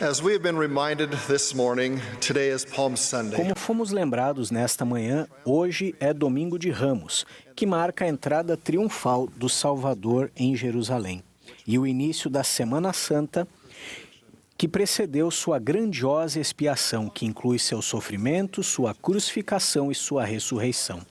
As we have been reminded this morning, today is Palm Sunday. Como fomos lembrados nesta manhã, hoje é Domingo de Ramos, que marca a entrada triunfal do Salvador em Jerusalém e o início da Semana Santa, que precedeu sua grandiosa expiação, que inclui seu sofrimento, sua crucificação e sua ressurreição.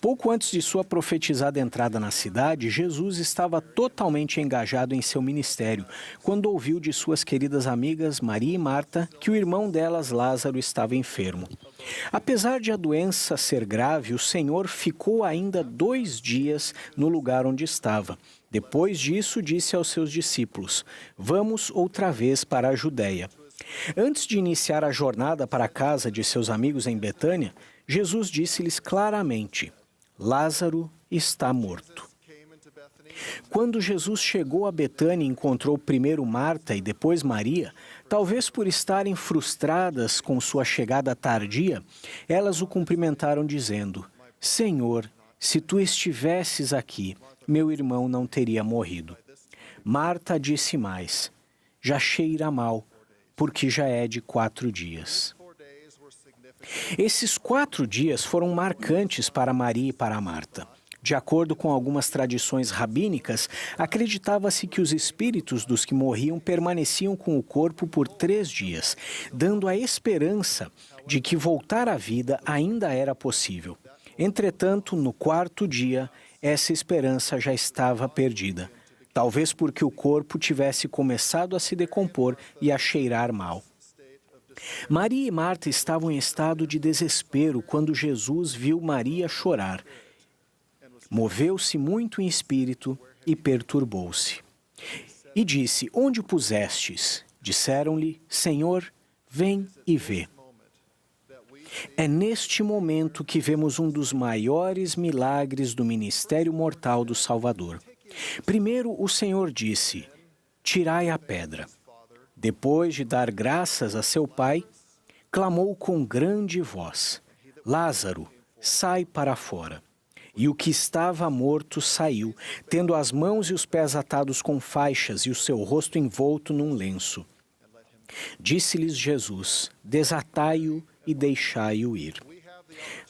Pouco antes de sua profetizada entrada na cidade, Jesus estava totalmente engajado em seu ministério, quando ouviu de suas queridas amigas Maria e Marta que o irmão delas, Lázaro, estava enfermo. Apesar de a doença ser grave, o Senhor ficou ainda 2 dias no lugar onde estava. Depois disso, disse aos seus discípulos: "Vamos outra vez para a Judéia." Antes de iniciar a jornada para a casa de seus amigos em Betânia, Jesus disse-lhes claramente: "Lázaro está morto." Quando Jesus chegou a Betânia e encontrou primeiro Marta e depois Maria, talvez por estarem frustradas com sua chegada tardia, elas o cumprimentaram dizendo: "Senhor, se tu estivesses aqui, meu irmão não teria morrido." Marta disse mais: "Já cheira mal, porque já é de 4 dias." Esses 4 dias foram marcantes para Maria e para Marta. De acordo com algumas tradições rabínicas, acreditava-se que os espíritos dos que morriam permaneciam com o corpo por 3 dias, dando a esperança de que voltar à vida ainda era possível. Entretanto, no 4º dia, essa esperança já estava perdida, talvez porque o corpo tivesse começado a se decompor e a cheirar mal. Maria e Marta estavam em estado de desespero quando Jesus viu Maria chorar. Moveu-se muito em espírito e perturbou-se. E disse: "Onde o pusestes?" Disseram-lhe: "Senhor, vem e vê." É neste momento que vemos um dos maiores milagres do ministério mortal do Salvador. Primeiro, o Senhor disse: "Tirai a pedra." Depois de dar graças a seu Pai, clamou com grande voz: "Lázaro, sai para fora." E o que estava morto saiu, tendo as mãos e os pés atados com faixas e o seu rosto envolto num lenço. Disse-lhes Jesus: "Desatai-o e deixai-o ir."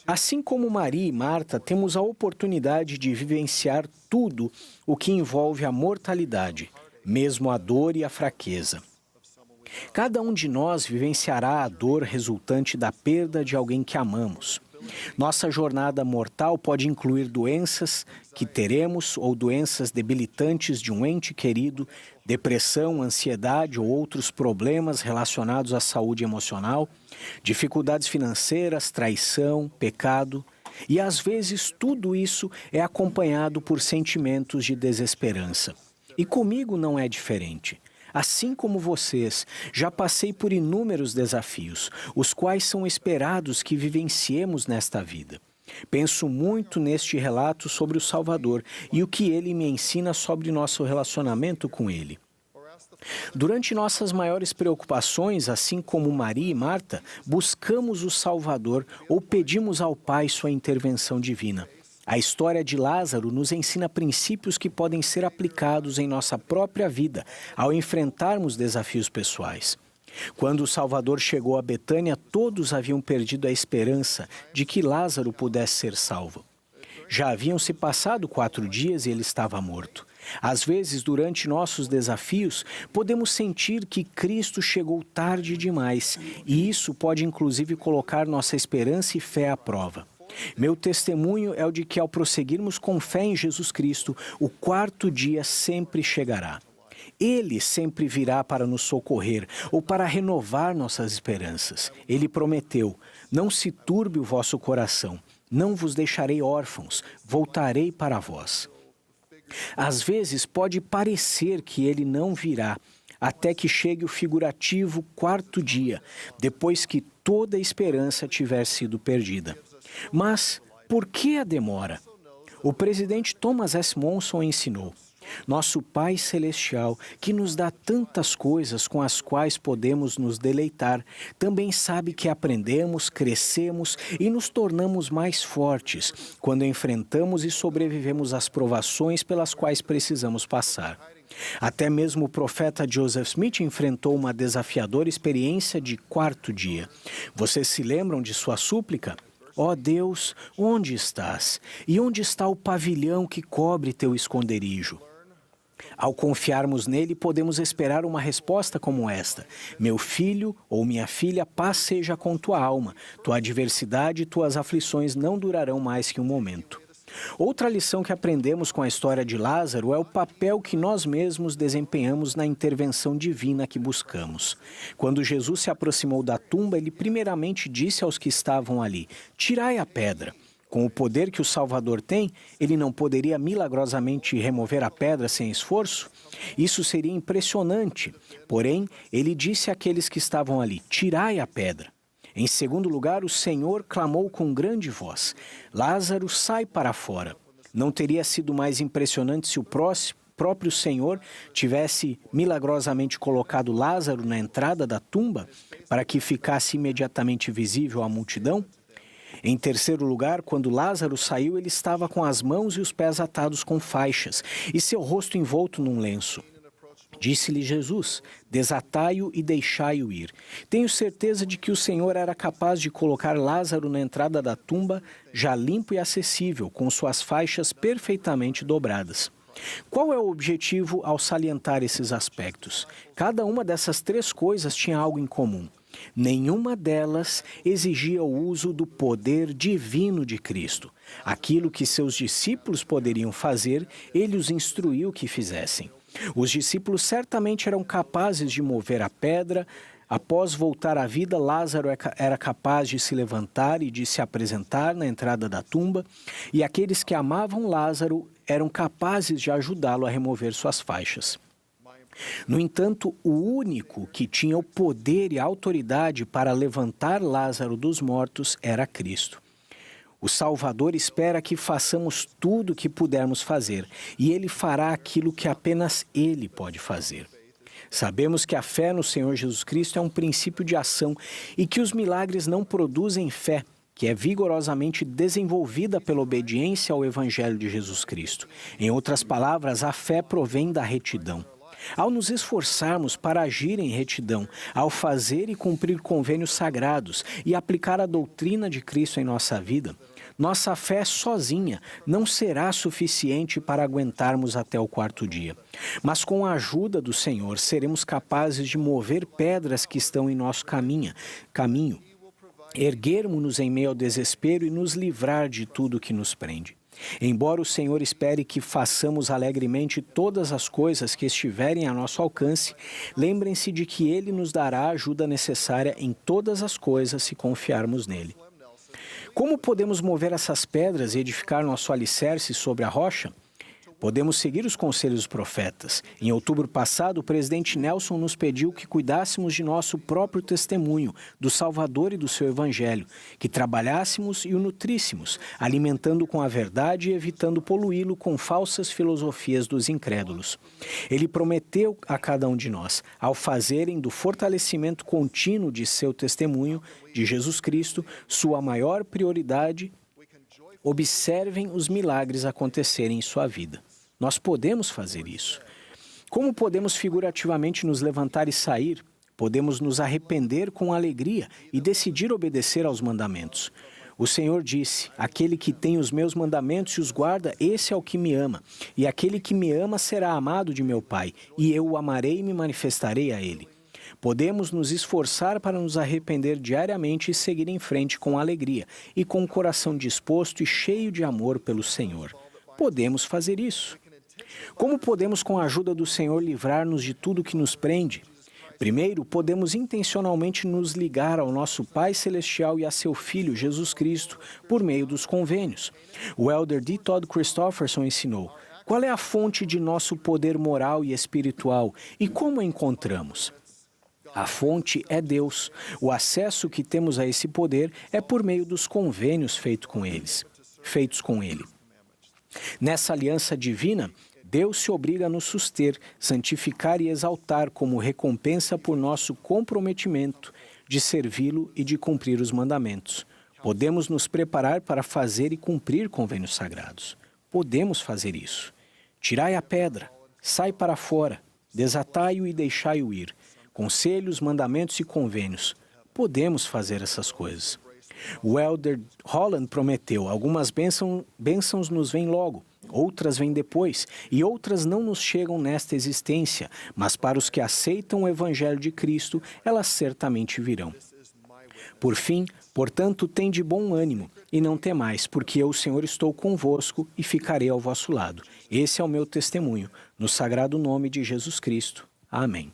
Assim como Maria e Marta, temos a oportunidade de vivenciar tudo o que envolve a mortalidade, mesmo a dor e a fraqueza. Cada um de nós vivenciará a dor resultante da perda de alguém que amamos. Nossa jornada mortal pode incluir doenças que teremos ou doenças debilitantes de um ente querido, depressão, ansiedade ou outros problemas relacionados à saúde emocional, dificuldades financeiras, traição, pecado. E às vezes tudo isso é acompanhado por sentimentos de desesperança. E comigo não é diferente. Assim como vocês, já passei por inúmeros desafios, os quais são esperados que vivenciemos nesta vida. Penso muito neste relato sobre o Salvador e o que ele me ensina sobre nosso relacionamento com ele. Durante nossas maiores preocupações, assim como Maria e Marta, buscamos o Salvador ou pedimos ao Pai sua intervenção divina. A história de Lázaro nos ensina princípios que podem ser aplicados em nossa própria vida ao enfrentarmos desafios pessoais. Quando o Salvador chegou a Betânia, todos haviam perdido a esperança de que Lázaro pudesse ser salvo. Já haviam se passado 4 dias e ele estava morto. Às vezes, durante nossos desafios, podemos sentir que Cristo chegou tarde demais, e isso pode inclusive colocar nossa esperança e fé à prova. Meu testemunho é o de que, ao prosseguirmos com fé em Jesus Cristo, o 4º dia sempre chegará. Ele sempre virá para nos socorrer ou para renovar nossas esperanças. Ele prometeu: "Não se turbe o vosso coração, não vos deixarei órfãos, voltarei para vós." Às vezes pode parecer que ele não virá, até que chegue o figurativo 4º dia, depois que toda a esperança tiver sido perdida. Mas por que a demora? O presidente Thomas S. Monson ensinou: "Nosso Pai Celestial, que nos dá tantas coisas com as quais podemos nos deleitar, também sabe que aprendemos, crescemos e nos tornamos mais fortes quando enfrentamos e sobrevivemos às provações pelas quais precisamos passar. Até mesmo o profeta Joseph Smith enfrentou uma desafiadora experiência de quarto dia. Vocês se lembram de sua súplica? Ó Deus, onde estás? E onde está o pavilhão que cobre teu esconderijo? Ao confiarmos nele, podemos esperar uma resposta como esta: meu filho ou minha filha, paz seja com tua alma. Tua adversidade e tuas aflições não durarão mais que um momento. Outra lição que aprendemos com a história de Lázaro é o papel que nós mesmos desempenhamos na intervenção divina que buscamos. Quando Jesus se aproximou da tumba, ele primeiramente disse aos que estavam ali: tirai a pedra. Com o poder que o Salvador tem, ele não poderia milagrosamente remover a pedra sem esforço? Isso seria impressionante. Porém, ele disse àqueles que estavam ali: tirai a pedra. Em segundo lugar, o Senhor clamou com grande voz: Lázaro, sai para fora. Não teria sido mais impressionante se o próprio Senhor tivesse milagrosamente colocado Lázaro na entrada da tumba para que ficasse imediatamente visível à multidão? Em terceiro lugar, quando Lázaro saiu, ele estava com as mãos e os pés atados com faixas e seu rosto envolto num lenço. Disse-lhe Jesus: desatai-o e deixai-o ir. Tenho certeza de que o Senhor era capaz de colocar Lázaro na entrada da tumba, já limpo e acessível, com suas faixas perfeitamente dobradas. Qual é o objetivo ao salientar esses aspectos? Cada uma dessas três coisas tinha algo em comum. Nenhuma delas exigia o uso do poder divino de Cristo. Aquilo que seus discípulos poderiam fazer, ele os instruiu que fizessem. Os discípulos certamente eram capazes de mover a pedra. Após voltar à vida, Lázaro era capaz de se levantar e de se apresentar na entrada da tumba, e aqueles que amavam Lázaro eram capazes de ajudá-lo a remover suas faixas. No entanto, o único que tinha o poder e a autoridade para levantar Lázaro dos mortos era Cristo. O Salvador espera que façamos tudo o que pudermos fazer, e Ele fará aquilo que apenas Ele pode fazer. Sabemos que a fé no Senhor Jesus Cristo é um princípio de ação e que os milagres não produzem fé, que é vigorosamente desenvolvida pela obediência ao Evangelho de Jesus Cristo. Em outras palavras, a fé provém da retidão. Ao nos esforçarmos para agir em retidão, ao fazer e cumprir convênios sagrados e aplicar a doutrina de Cristo em nossa vida, nossa fé sozinha não será suficiente para aguentarmos até o quarto dia. Mas com a ajuda do Senhor, seremos capazes de mover pedras que estão em nosso caminho, erguermos-nos em meio ao desespero e nos livrar de tudo que nos prende. Embora o Senhor espere que façamos alegremente todas as coisas que estiverem a nosso alcance, lembrem-se de que Ele nos dará a ajuda necessária em todas as coisas se confiarmos nele. Como podemos mover essas pedras e edificar nosso alicerce sobre a rocha? Podemos seguir os conselhos dos profetas. Em outubro passado, o presidente Nelson nos pediu que cuidássemos de nosso próprio testemunho, do Salvador e do seu Evangelho, que trabalhássemos e o nutríssemos, alimentando com a verdade e evitando poluí-lo com falsas filosofias dos incrédulos. Ele prometeu a cada um de nós, ao fazerem do fortalecimento contínuo de seu testemunho, de Jesus Cristo, sua maior prioridade, observem os milagres acontecerem em sua vida. Nós podemos fazer isso. Como podemos figurativamente nos levantar e sair? Podemos nos arrepender com alegria e decidir obedecer aos mandamentos. O Senhor disse: aquele que tem os meus mandamentos e os guarda, esse é o que me ama. E aquele que me ama será amado de meu Pai, e eu o amarei e me manifestarei a ele. Podemos nos esforçar para nos arrepender diariamente e seguir em frente com alegria e com o coração disposto e cheio de amor pelo Senhor. Podemos fazer isso. Como podemos, com a ajuda do Senhor, livrar-nos de tudo que nos prende? Primeiro, podemos intencionalmente nos ligar ao nosso Pai Celestial e a seu Filho, Jesus Cristo, por meio dos convênios. O elder D. Todd Christofferson ensinou: qual é a fonte de nosso poder moral e espiritual e como a encontramos? A fonte é Deus. O acesso que temos a esse poder é por meio dos convênios feitos com Ele. Nessa aliança divina, Deus se obriga a nos suster, santificar e exaltar como recompensa por nosso comprometimento de servi-lo e de cumprir os mandamentos. Podemos nos preparar para fazer e cumprir convênios sagrados. Podemos fazer isso. Tirai a pedra. Sai para fora, desatai-o e deixai-o ir. Conselhos, mandamentos e convênios. Podemos fazer essas coisas. O elder Holland prometeu, algumas bênçãos nos vêm logo, outras vêm depois, e outras não nos chegam nesta existência, mas para os que aceitam o Evangelho de Cristo, elas certamente virão. Por fim, portanto, tende bom ânimo, e não temais, porque eu, o Senhor, estou convosco e ficarei ao vosso lado. Esse é o meu testemunho, no sagrado nome de Jesus Cristo. Amém.